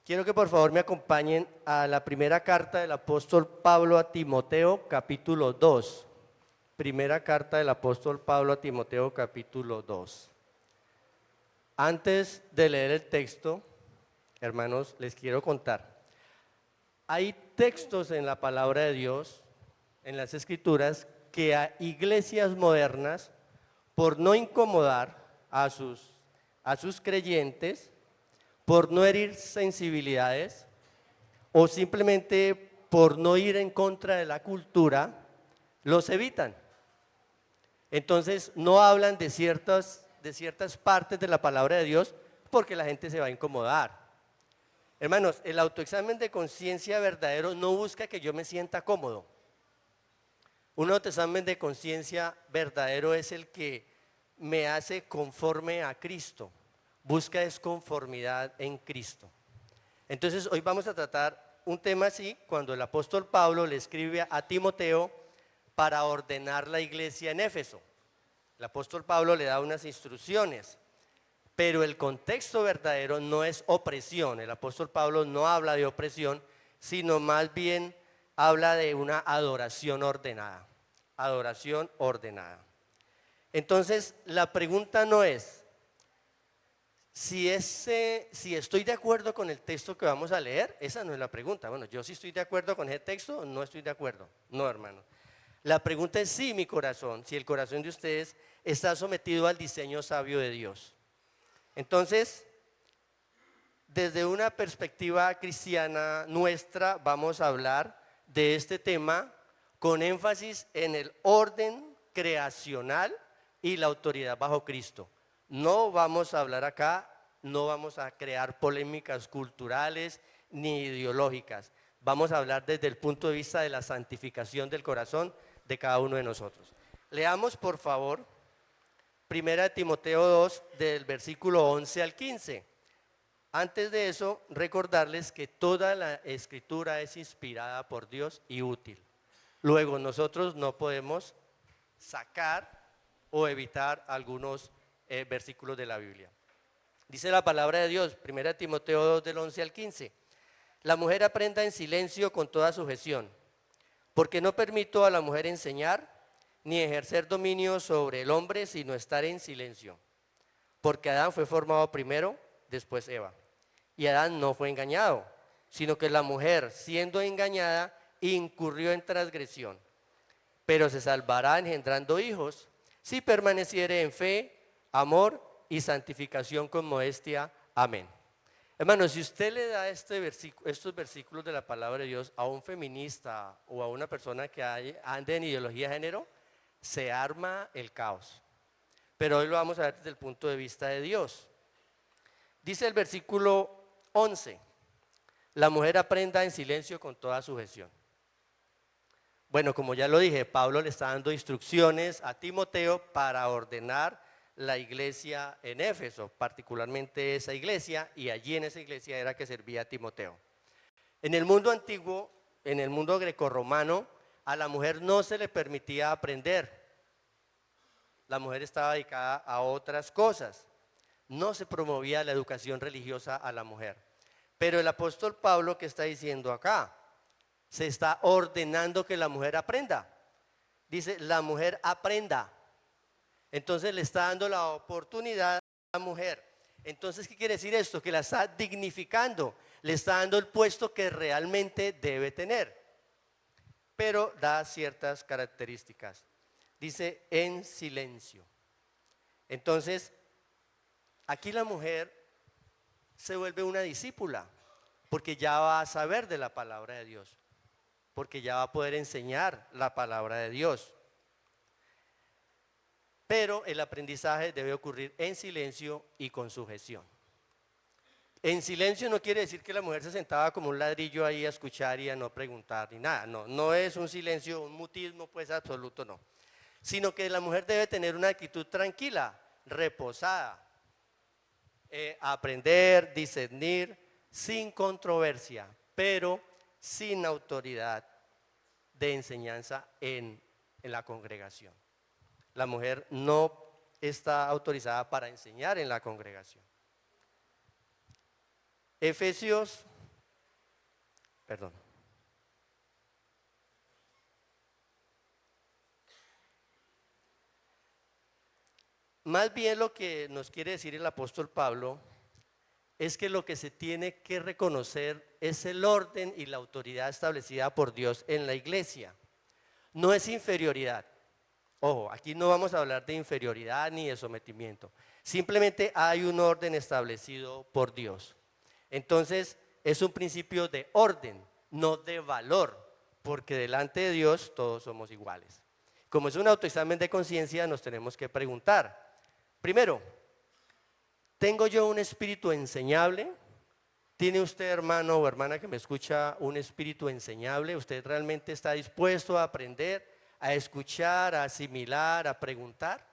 Quiero que por favor me acompañen a la primera carta del apóstol Pablo a Timoteo, capítulo 2. Primera carta del apóstol Pablo a Timoteo, capítulo 2. Antes de leer el texto, hermanos, les quiero contar. Hay textos en la palabra de Dios, en las escrituras, que a iglesias modernas, por no incomodar a sus creyentes, por no herir sensibilidades o simplemente por no ir en contra de la cultura, los evitan. Entonces no hablan de ciertas partes de la palabra de Dios porque la gente se va a incomodar. Hermanos, el autoexamen de conciencia verdadero no busca que yo me sienta cómodo. Un autoexamen de conciencia verdadero es el que me hace conforme a Cristo. Busca es conformidad en Cristo. Entonces hoy vamos a tratar un tema así, cuando el apóstol Pablo le escribe a Timoteo para ordenar la iglesia en Éfeso. El apóstol Pablo le da unas instrucciones, pero el contexto verdadero no es opresión. El apóstol Pablo no habla de opresión, sino más bien habla de una adoración ordenada. Adoración ordenada. Entonces la pregunta no es si estoy de acuerdo con el texto que vamos a leer. Esa no es la pregunta. Bueno, yo sí estoy de acuerdo con ese texto o no estoy de acuerdo. No, hermano. La pregunta es si mi corazón, si el corazón de ustedes está sometido al diseño sabio de Dios. Entonces, desde una perspectiva cristiana nuestra, vamos a hablar de este tema con énfasis en el orden creacional y la autoridad bajo Cristo. No vamos a hablar acá, no vamos a crear polémicas culturales ni ideológicas. Vamos a hablar desde el punto de vista de la santificación del corazón de cada uno de nosotros. Leamos por favor 1 Timoteo 2 del versículo 11 al 15. Antes de eso, recordarles que toda la escritura es inspirada por Dios y útil. Luego nosotros no podemos sacar o evitar algunos versículos de la Biblia. Dice la palabra de Dios, 1 Timoteo 2 del 11 al 15. La mujer aprenda en silencio con toda sujeción, porque no permito a la mujer enseñar ni ejercer dominio sobre el hombre, sino estar en silencio. Porque Adán fue formado primero, después Eva. Y Adán no fue engañado, sino que la mujer, siendo engañada, incurrió en transgresión. Pero se salvará engendrando hijos, si permaneciere en fe, amor y santificación con modestia. Amén. Hermanos, si usted le da estos versículos de la palabra de Dios a un feminista o a una persona que ande en ideología de género, se arma el caos. Pero hoy lo vamos a ver desde el punto de vista de Dios. Dice el versículo 11, la mujer aprenda en silencio con toda sujeción. Bueno, como ya lo dije, Pablo le está dando instrucciones a Timoteo para ordenar la iglesia en Éfeso, particularmente esa iglesia, y allí en esa iglesia era que servía a Timoteo. En el mundo antiguo, en el mundo grecorromano, a la mujer no se le permitía aprender. La mujer estaba dedicada a otras cosas. No se promovía la educación religiosa a la mujer. Pero el apóstol Pablo, ¿qué está diciendo acá? Se está ordenando que la mujer aprenda. Dice, la mujer aprenda. Entonces le está dando la oportunidad a la mujer. Entonces, ¿qué quiere decir esto? Que la está dignificando, le está dando el puesto que realmente debe tener. Pero da ciertas características. Dice, en silencio. Entonces, aquí la mujer se vuelve una discípula, porque ya va a saber de la palabra de Dios, porque ya va a poder enseñar la palabra de Dios. Pero el aprendizaje debe ocurrir en silencio y con sujeción. En silencio no quiere decir que la mujer se sentaba como un ladrillo ahí a escuchar y a no preguntar ni nada. No, no es un silencio, un mutismo pues absoluto, no. Sino que la mujer debe tener una actitud tranquila, reposada, aprender, discernir, sin controversia, pero sin autoridad de enseñanza en la congregación. La mujer no está autorizada para enseñar en la congregación. Efesios Perdón. Más bien lo que nos quiere decir el apóstol Pablo es que lo que se tiene que reconocer es el orden y la autoridad establecida por Dios en la iglesia. No es inferioridad. Ojo, aquí no vamos a hablar de inferioridad ni de sometimiento. Simplemente hay un orden establecido por Dios. Entonces, es un principio de orden, no de valor, porque delante de Dios todos somos iguales. Como es un autoexamen de conciencia, nos tenemos que preguntar, primero, ¿tengo yo un espíritu enseñable? ¿Tiene usted, hermano o hermana que me escucha, un espíritu enseñable? ¿Usted realmente está dispuesto a aprender, a escuchar, a asimilar, a preguntar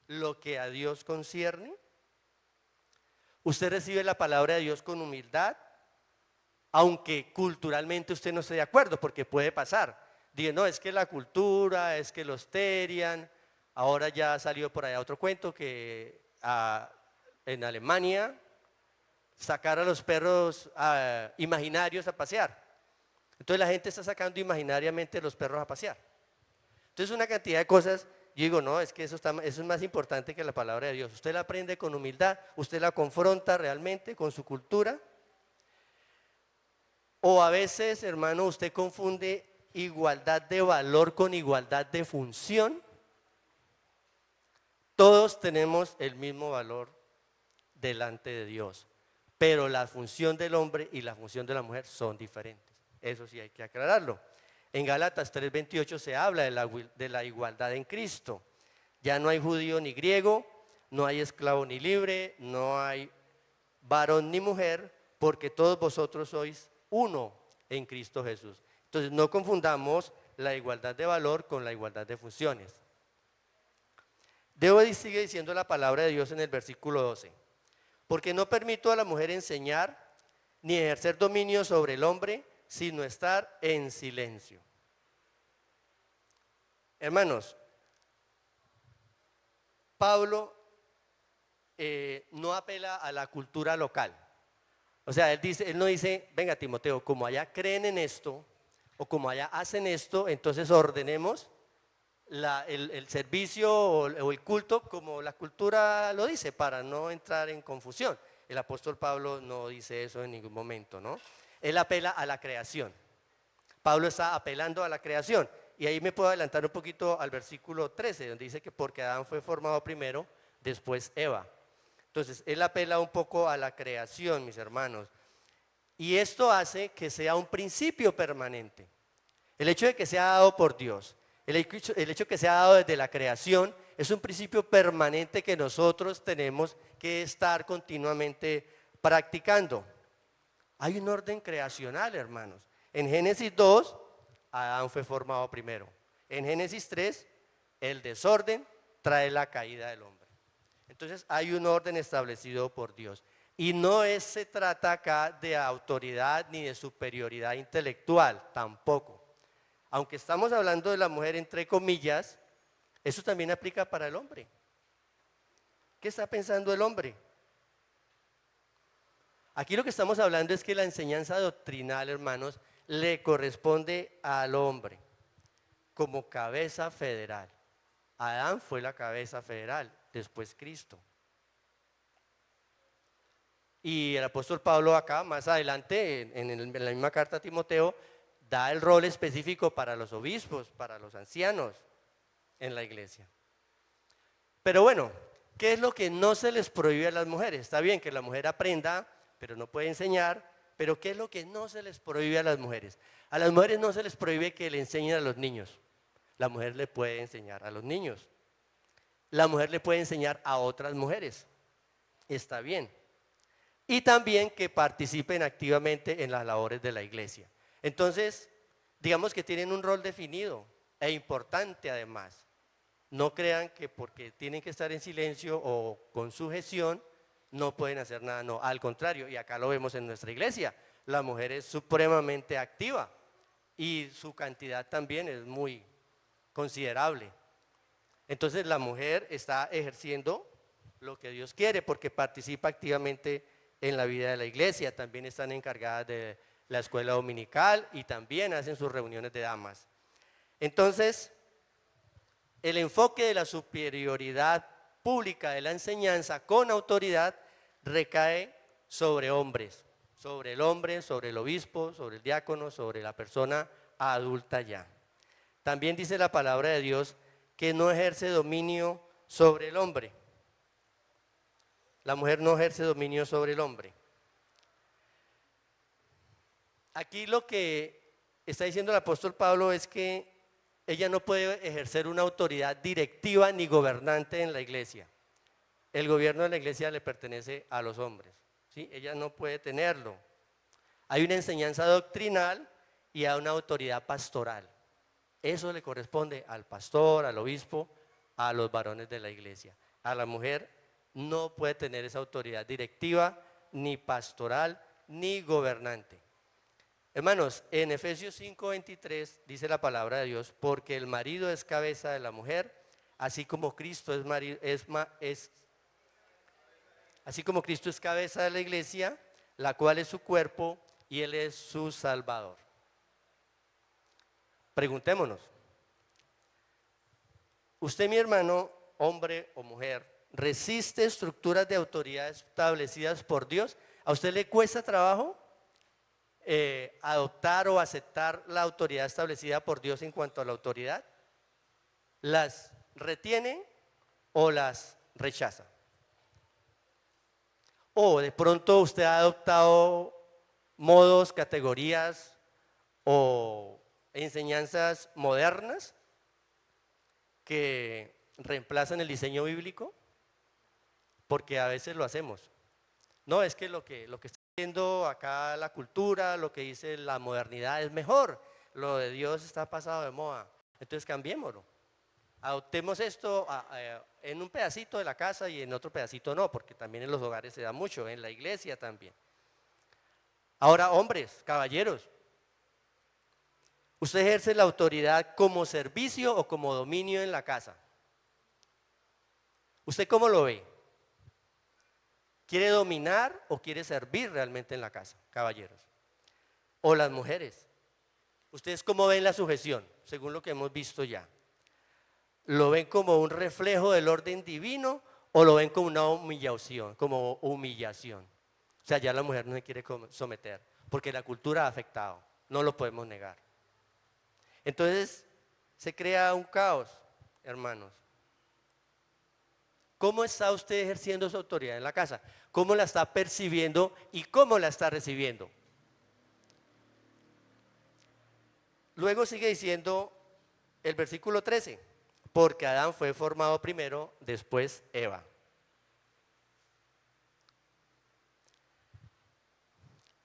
lo que a Dios concierne? ¿Usted recibe la palabra de Dios con humildad? Aunque culturalmente usted no esté de acuerdo, porque puede pasar. Dice, no, es que la cultura, es que los terian. Ahora ya salió por allá otro cuento que en Alemania sacar a los perros imaginarios a pasear. Entonces la gente está sacando imaginariamente los perros a pasear. Entonces una cantidad de cosas, yo digo, no, es que eso es más importante que la palabra de Dios. Usted la aprende con humildad, usted la confronta realmente con su cultura. O a veces, hermano, usted confunde igualdad de valor con igualdad de función. Todos tenemos el mismo valor delante de Dios, pero la función del hombre y la función de la mujer son diferentes. Eso sí hay que aclararlo. En Gálatas 3:28 se habla de la igualdad en Cristo. Ya no hay judío ni griego, no hay esclavo ni libre, no hay varón ni mujer, porque todos vosotros sois uno en Cristo Jesús. Entonces no confundamos la igualdad de valor con la igualdad de funciones. Sigue diciendo la palabra de Dios en el versículo 12. Porque no permito a la mujer enseñar ni ejercer dominio sobre el hombre, sino estar en silencio. Hermanos, Pablo no apela a la cultura local. O sea, él no dice, venga Timoteo, como allá creen en esto, o como allá hacen esto, entonces ordenemos el servicio o el culto como la cultura lo dice, para no entrar en confusión. El apóstol Pablo no dice eso en ningún momento, ¿no? Él apela a la creación. Pablo está apelando a la creación. Y ahí me puedo adelantar un poquito al versículo 13, donde dice que porque Adán fue formado primero, después Eva. Entonces, él apela un poco a la creación, mis hermanos. Y esto hace que sea un principio permanente. El hecho de que sea dado por Dios, el hecho de que sea dado desde la creación, es un principio permanente que nosotros tenemos que estar continuamente practicando. Hay un orden creacional, hermanos. En Génesis 2, Adán fue formado primero. En Génesis 3, el desorden trae la caída del hombre. Entonces hay un orden establecido por Dios. Y no se trata acá de autoridad ni de superioridad intelectual, tampoco. Aunque estamos hablando de la mujer entre comillas, eso también aplica para el hombre. ¿Qué está pensando el hombre? Aquí lo que estamos hablando es que la enseñanza doctrinal, hermanos, le corresponde al hombre como cabeza federal. Adán fue la cabeza federal, después Cristo. Y el apóstol Pablo acá, más adelante, en la misma carta a Timoteo, da el rol específico para los obispos, para los ancianos en la iglesia. Pero bueno, ¿qué es lo que no se les prohíbe a las mujeres? Está bien que la mujer aprenda, pero no puede enseñar, pero ¿qué es lo que no se les prohíbe a las mujeres? A las mujeres no se les prohíbe que le enseñen a los niños. La mujer le puede enseñar a los niños. La mujer le puede enseñar a otras mujeres. Está bien. Y también que participen activamente en las labores de la iglesia. Entonces, digamos que tienen un rol definido e importante además. No crean que porque tienen que estar en silencio o con sujeción no pueden hacer nada, no, al contrario, y acá lo vemos en nuestra iglesia, la mujer es supremamente activa y su cantidad también es muy considerable. Entonces la mujer está ejerciendo lo que Dios quiere porque participa activamente en la vida de la iglesia, también están encargadas de la escuela dominical y también hacen sus reuniones de damas. Entonces, el enfoque de la superioridad pública de la enseñanza con autoridad recae sobre hombres, sobre el hombre, sobre el obispo, sobre el diácono, sobre la persona adulta ya. También dice la palabra de Dios que no ejerce dominio sobre el hombre. La mujer no ejerce dominio sobre el hombre. Aquí lo que está diciendo el apóstol Pablo es que ella no puede ejercer una autoridad directiva ni gobernante en la iglesia. El gobierno de la iglesia le pertenece a los hombres, ¿sí? Ella no puede tenerlo. Hay una enseñanza doctrinal y hay una autoridad pastoral. Eso le corresponde al pastor, al obispo, a los varones de la iglesia. A la mujer no puede tener esa autoridad directiva, ni pastoral, ni gobernante. Hermanos, en Efesios 5:23 dice la palabra de Dios, porque el marido es cabeza de la mujer, así como Cristo así como Cristo es cabeza de la iglesia, la cual es su cuerpo y Él es su Salvador. Preguntémonos, usted, mi hermano, hombre o mujer, ¿resiste estructuras de autoridad establecidas por Dios? ¿A usted le cuesta trabajo adoptar o aceptar la autoridad establecida por Dios en cuanto a la autoridad? ¿Las retiene o las rechaza? ¿O de pronto usted ha adoptado modos, categorías o enseñanzas modernas que reemplazan el diseño bíblico? Porque a veces lo hacemos. No, es que lo que está haciendo acá la cultura, lo que dice la modernidad es mejor, lo de Dios está pasado de moda, entonces cambiémoslo. Adoptemos esto en un pedacito de la casa y en otro pedacito no, porque también en los hogares se da mucho, en la iglesia también. Ahora, hombres, caballeros, ¿usted ejerce la autoridad como servicio o como dominio en la casa? ¿Usted cómo lo ve? ¿Quiere dominar o quiere servir realmente en la casa, caballeros? O las mujeres. ¿Ustedes cómo ven la sujeción, según lo que hemos visto ya? ¿Lo ven como un reflejo del orden divino o lo ven como una humillación, como humillación? O sea, ya la mujer no se quiere someter, porque la cultura ha afectado, no lo podemos negar. Entonces, se crea un caos, hermanos. ¿Cómo está usted ejerciendo su autoridad en la casa? ¿Cómo la está percibiendo y cómo la está recibiendo? Luego sigue diciendo el versículo 13, porque Adán fue formado primero, después Eva.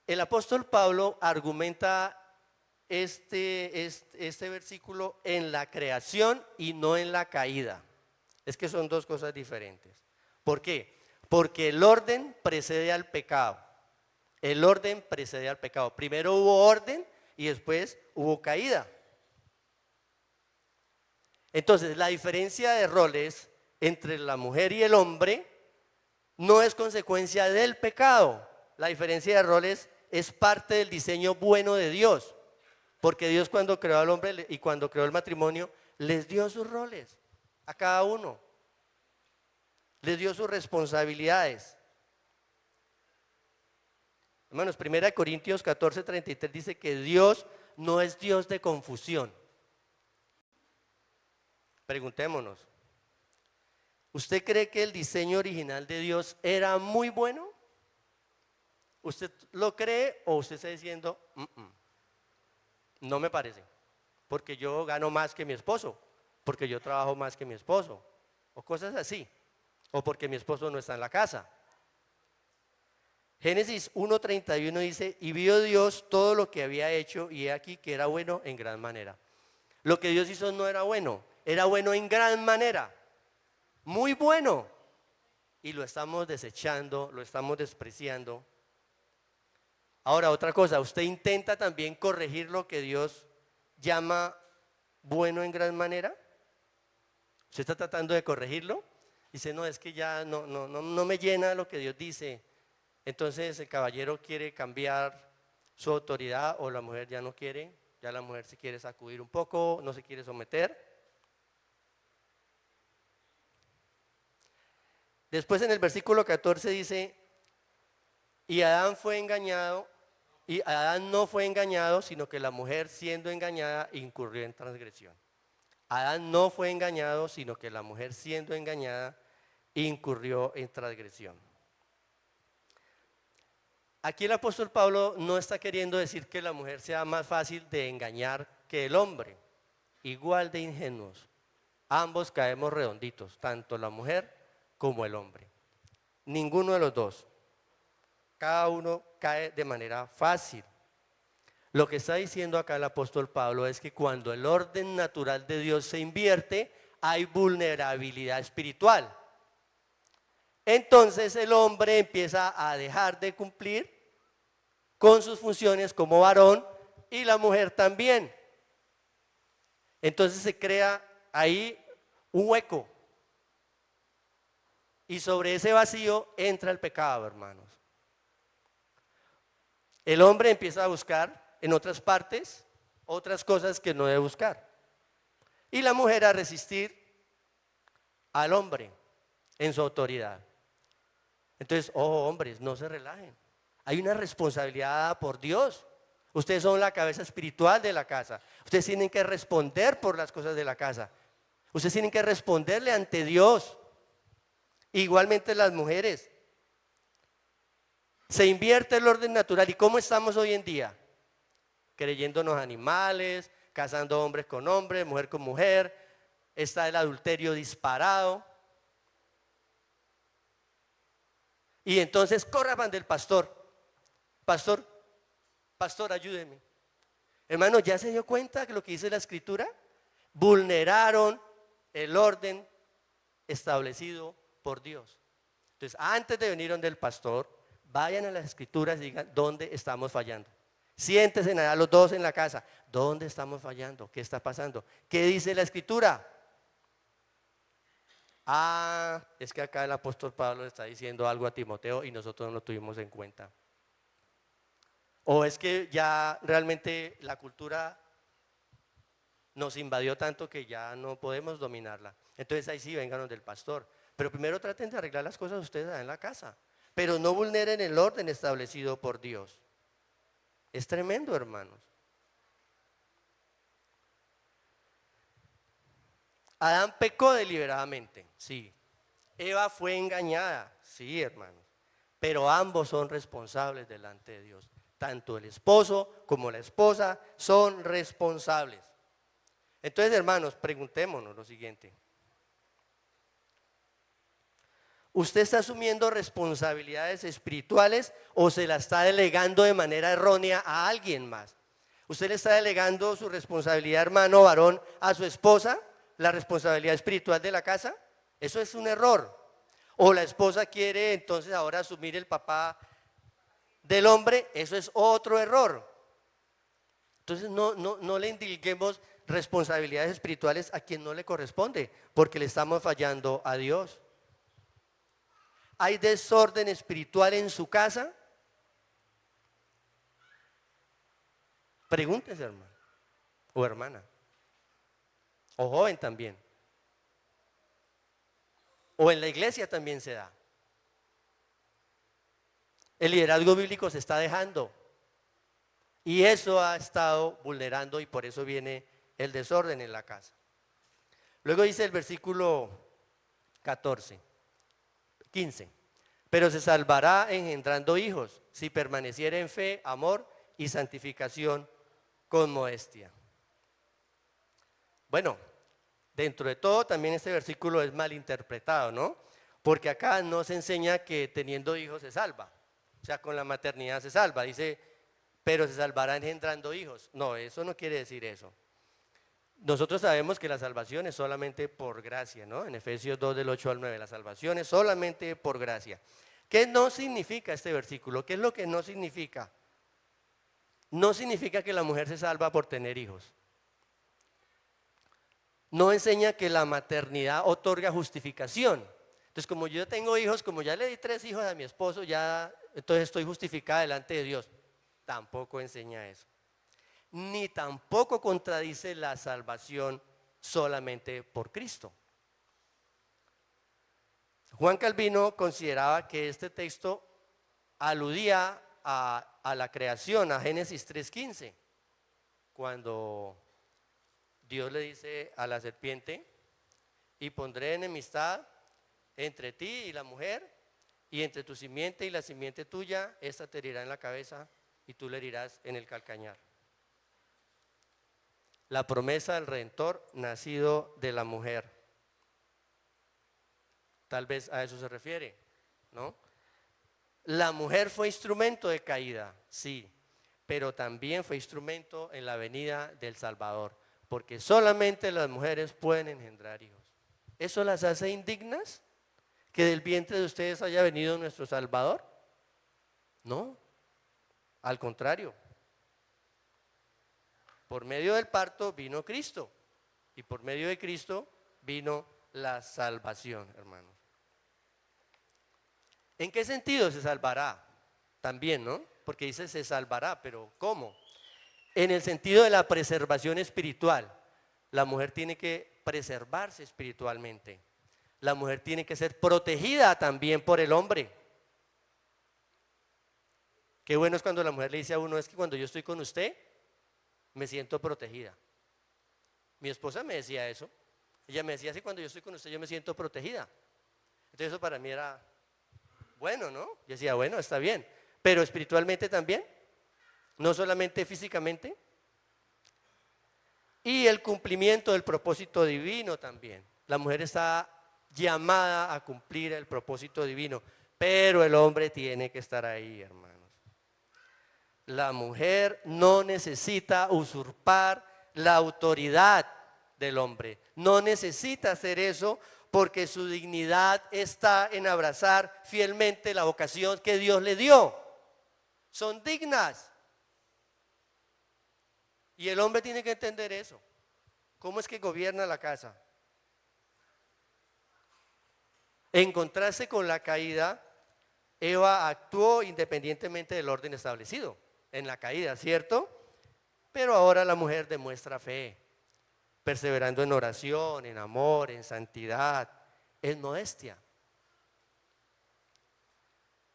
El apóstol Pablo argumenta este versículo en la creación y no en la caída. Es que son dos cosas diferentes. ¿Por qué? Porque el orden precede al pecado. El orden precede al pecado. Primero hubo orden y después hubo caída. Entonces, la diferencia de roles entre la mujer y el hombre no es consecuencia del pecado. La diferencia de roles es parte del diseño bueno de Dios. Porque Dios, cuando creó al hombre y cuando creó el matrimonio, les dio sus roles a cada uno. Les dio sus responsabilidades. Hermanos, 1 Corintios 14:33 dice que Dios no es Dios de confusión. Preguntémonos, ¿usted cree que el diseño original de Dios era muy bueno? ¿Usted lo cree o usted está diciendo, no me parece, porque yo gano más que mi esposo, porque yo trabajo más que mi esposo, o cosas así, o porque mi esposo no está en la casa? Génesis 1:31 dice, y vio Dios todo lo que había hecho y he aquí que era bueno en gran manera. Lo que Dios hizo no era bueno en gran manera, muy bueno, y lo estamos desechando, lo estamos despreciando. Ahora, otra cosa, usted intenta también corregir lo que Dios llama bueno en gran manera. ¿Usted está tratando de corregirlo? Dice, no, es que ya no me llena lo que Dios dice. Entonces el caballero quiere cambiar su autoridad o la mujer ya no quiere, ya la mujer se quiere sacudir un poco, no se quiere someter. Después en el versículo 14 dice, y Adán fue engañado, y Adán no fue engañado, sino que la mujer siendo engañada incurrió en transgresión. Adán no fue engañado, sino que la mujer siendo engañada incurrió en transgresión. Aquí el apóstol Pablo no está queriendo decir que la mujer sea más fácil de engañar que el hombre, igual de ingenuos. Ambos caemos redonditos, tanto la mujer como el hombre. Ninguno de los dos. Cada uno cae de manera fácil. Lo que está diciendo acá el apóstol Pablo es que cuando el orden natural de Dios se invierte, hay vulnerabilidad espiritual. Entonces el hombre empieza a dejar de cumplir con sus funciones como varón y la mujer también. Entonces se crea ahí un hueco. Y sobre ese vacío entra el pecado, hermanos. El hombre empieza a buscar en otras partes otras cosas que no debe buscar. Y la mujer a resistir al hombre en su autoridad. Entonces, ojo, hombres, no se relajen. Hay una responsabilidad dada por Dios. Ustedes son la cabeza espiritual de la casa. Ustedes tienen que responder por las cosas de la casa. Ustedes tienen que responderle ante Dios. Igualmente las mujeres. Se invierte el orden natural. ¿Y cómo estamos hoy en día? Creyéndonos animales, casando hombres con hombres, mujer con mujer. Está el adulterio disparado. Y entonces corran del pastor. Pastor, ayúdeme. Hermano, ¿ya se dio cuenta de lo que dice la escritura? Vulneraron el orden establecido por Dios. Entonces, antes de venir donde el pastor, vayan a las escrituras y digan dónde estamos fallando. Siéntense allá los dos en la casa. ¿Dónde estamos fallando? ¿Qué está pasando? ¿Qué dice la escritura? Es que acá el apóstol Pablo está diciendo algo a Timoteo y nosotros no lo tuvimos en cuenta. O es que ya realmente la cultura nos invadió tanto que ya no podemos dominarla. Entonces ahí sí, vénganos del pastor. Pero primero traten de arreglar las cosas ustedes en la casa. Pero no vulneren el orden establecido por Dios. Es tremendo, hermanos. Adán pecó deliberadamente, sí. Eva fue engañada, sí, hermanos. Pero ambos son responsables delante de Dios. Tanto el esposo como la esposa son responsables. Entonces, hermanos, preguntémonos lo siguiente. ¿Usted está asumiendo responsabilidades espirituales o se la está delegando de manera errónea a alguien más? ¿Usted le está delegando su responsabilidad, hermano varón, a su esposa, la responsabilidad espiritual de la casa? Eso es un error. O la esposa quiere entonces ahora asumir el papá del hombre, eso es otro error. Entonces no le indilguemos responsabilidades espirituales a quien no le corresponde, porque le estamos fallando a Dios. ¿Hay desorden espiritual en su casa? Pregúntese, hermano o hermana, o joven también. O en la iglesia también se da. El liderazgo bíblico se está dejando. Y eso ha estado vulnerando y por eso viene el desorden en la casa. Luego dice el versículo 15. Pero se salvará engendrando hijos, si permaneciera en fe, amor y santificación con modestia. Bueno, dentro de todo también este versículo es mal interpretado, ¿no? Porque acá no se enseña que teniendo hijos se salva. O sea, con la maternidad se salva. Dice, pero se salvará engendrando hijos. No, eso no quiere decir eso. Nosotros sabemos que la salvación es solamente por gracia, ¿no? En Efesios 2 del 8 al 9, la salvación es solamente por gracia. ¿Qué no significa este versículo? ¿Qué es lo que no significa? No significa que la mujer se salva por tener hijos. No enseña que la maternidad otorga justificación. Entonces, como yo tengo hijos, como ya le di 3 hijos a mi esposo, ya entonces estoy justificada delante de Dios. tampoco enseña eso. Ni tampoco contradice la salvación solamente por Cristo. Juan Calvino consideraba que este texto aludía a la creación, a Génesis 3:15, cuando Dios le dice a la serpiente: y pondré enemistad entre ti y la mujer, y entre tu simiente y la simiente tuya, esta te herirá en la cabeza y tú le herirás en el calcañar. La promesa del Redentor nacido de la mujer. Tal vez a eso se refiere, ¿no? La mujer fue instrumento de caída, sí, pero también fue instrumento en la venida del Salvador, porque solamente las mujeres pueden engendrar hijos. ¿Eso las hace indignas? ¿Que del vientre de ustedes haya venido nuestro Salvador? No, al contrario. Por medio del parto vino Cristo, y por medio de Cristo vino la salvación, hermanos. ¿En qué sentido se salvará? También, ¿no? Porque dice se salvará, pero ¿cómo? En el sentido de la preservación espiritual. La mujer tiene que preservarse espiritualmente. La mujer tiene que ser protegida también por el hombre. Qué bueno es cuando la mujer le dice a uno: es que cuando yo estoy con usted, me siento protegida. Mi esposa me decía eso. Ella me decía: sí, cuando yo estoy con usted, yo me siento protegida. Entonces eso para mí era bueno, ¿no? Yo decía, bueno, está bien. Pero espiritualmente también, no solamente físicamente. Y el cumplimiento del propósito divino también. La mujer está llamada a cumplir el propósito divino, pero el hombre tiene que estar ahí, hermanos. La mujer no necesita usurpar la autoridad del hombre. No necesita hacer eso, porque su dignidad está en abrazar fielmente la vocación que Dios le dio. Son dignas. Y el hombre tiene que entender eso. ¿Cómo es que gobierna la casa? En contraste con la caída, Eva actuó independientemente del orden establecido en la caída, ¿cierto? Pero ahora la mujer demuestra fe, perseverando en oración, en amor, en santidad, en modestia.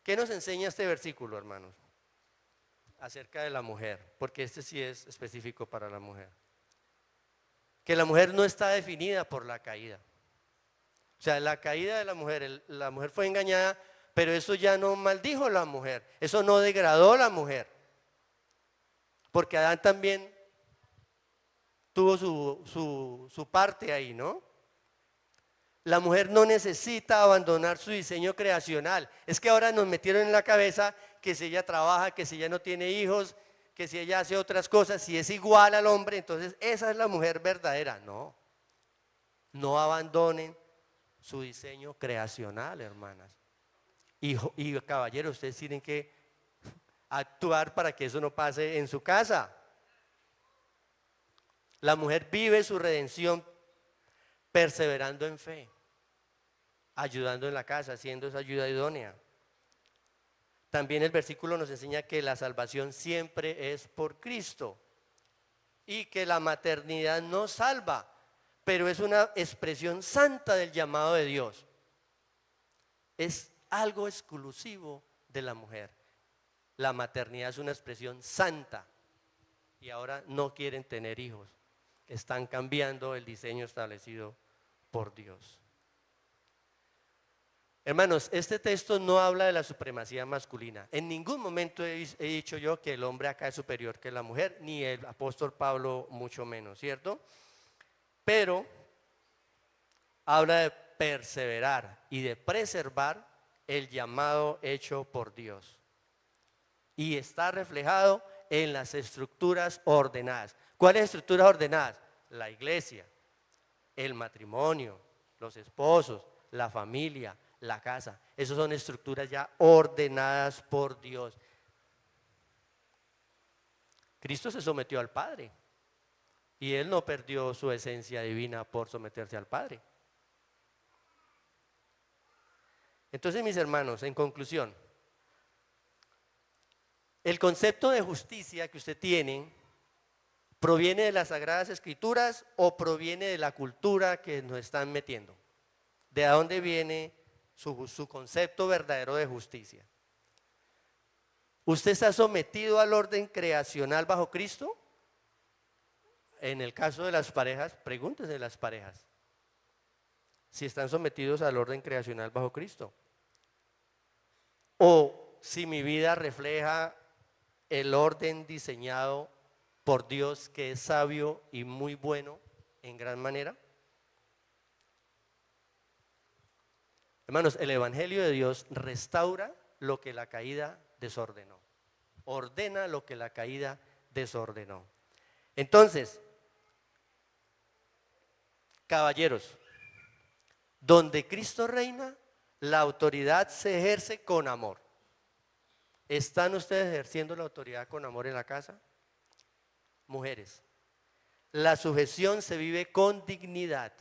¿Qué nos enseña este versículo, hermanos? Acerca de la mujer, porque este sí es específico para la mujer. Que la mujer no está definida por la caída. O sea, la caída de la mujer fue engañada, pero eso ya no maldijo a la mujer, eso no degradó a la mujer. Porque Adán también tuvo su parte ahí, ¿no? La mujer no necesita abandonar su diseño creacional. Es que ahora nos metieron en la cabeza que si ella trabaja, que si ella no tiene hijos, que si ella hace otras cosas, si es igual al hombre, entonces esa es la mujer verdadera. No, no abandonen su diseño creacional, hermanas. Y caballeros, ustedes tienen que actuar para que eso no pase en su casa. La mujer vive su redención perseverando en fe, ayudando en la casa, haciendo esa ayuda idónea. También el versículo nos enseña que la salvación siempre es por Cristo y que la maternidad no salva, pero es una expresión santa del llamado de Dios. Es algo exclusivo de la mujer. La maternidad es una expresión santa y ahora no quieren tener hijos. Están cambiando el diseño establecido por Dios. Hermanos, este texto no habla de la supremacía masculina. En ningún momento he dicho yo que el hombre acá es superior que la mujer, ni el apóstol Pablo mucho menos, ¿cierto? Pero habla de perseverar y de preservar el llamado hecho por Dios. Y está reflejado en las estructuras ordenadas. ¿Cuáles estructuras ordenadas? La iglesia, el matrimonio, los esposos, la familia, la casa. Esas son estructuras ya ordenadas por Dios. Cristo se sometió al Padre y Él no perdió su esencia divina por someterse al Padre. Entonces, mis hermanos, en conclusión, El concepto de justicia que usted tiene, ¿proviene de las Sagradas Escrituras o proviene de la cultura que nos están metiendo? ¿De dónde viene su concepto verdadero de justicia? ¿Usted está sometido al orden creacional bajo Cristo? En el caso de las parejas, pregúntese de las parejas si están sometidos al orden creacional bajo Cristo. O si mi vida refleja el orden diseñado por Dios, que es sabio y muy bueno en gran manera. Hermanos, el Evangelio de Dios restaura lo que la caída desordenó, ordena lo que la caída desordenó. Entonces, caballeros, donde Cristo reina, la autoridad se ejerce con amor. ¿Están ustedes ejerciendo la autoridad con amor en la casa? Mujeres, la sujeción se vive con dignidad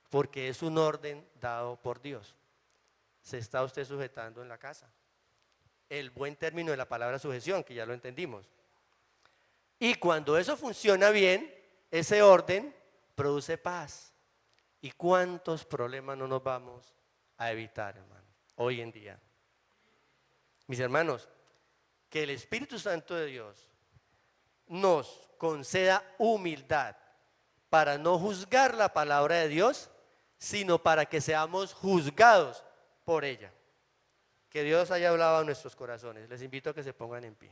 porque es un orden dado por Dios. ¿Se está usted sujetando en la casa? El buen término de la palabra sujeción, que ya lo entendimos. Y cuando eso funciona bien, ese orden produce paz. ¿Y cuántos problemas no nos vamos a evitar, hermano, hoy en día? Mis hermanos, que el Espíritu Santo de Dios nos conceda humildad para no juzgar la palabra de Dios, sino para que seamos juzgados por ella. Que Dios haya hablado a nuestros corazones. Les invito a que se pongan en pie.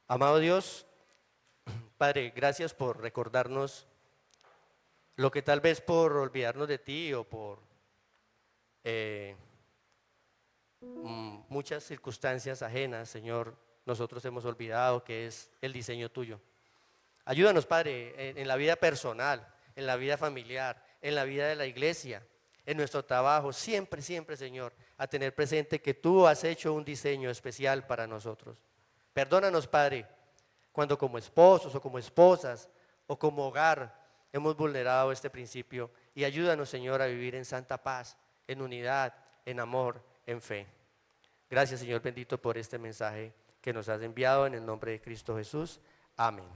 Amado Dios, Padre, gracias por recordarnos lo que tal vez por olvidarnos de ti o por muchas circunstancias ajenas, Señor, nosotros hemos olvidado, que es el diseño tuyo. Ayúdanos, Padre, en la vida personal, en la vida familiar, en la vida de la iglesia, en nuestro trabajo, siempre, siempre, Señor, a tener presente que tú has hecho un diseño especial para nosotros. Perdónanos, Padre, cuando como esposos o como esposas o como hogar hemos vulnerado este principio, y ayúdanos, Señor, a vivir en santa paz, en unidad, en amor, en fe. Gracias, Señor bendito, por este mensaje que nos has enviado en el nombre de Cristo Jesús. Amén.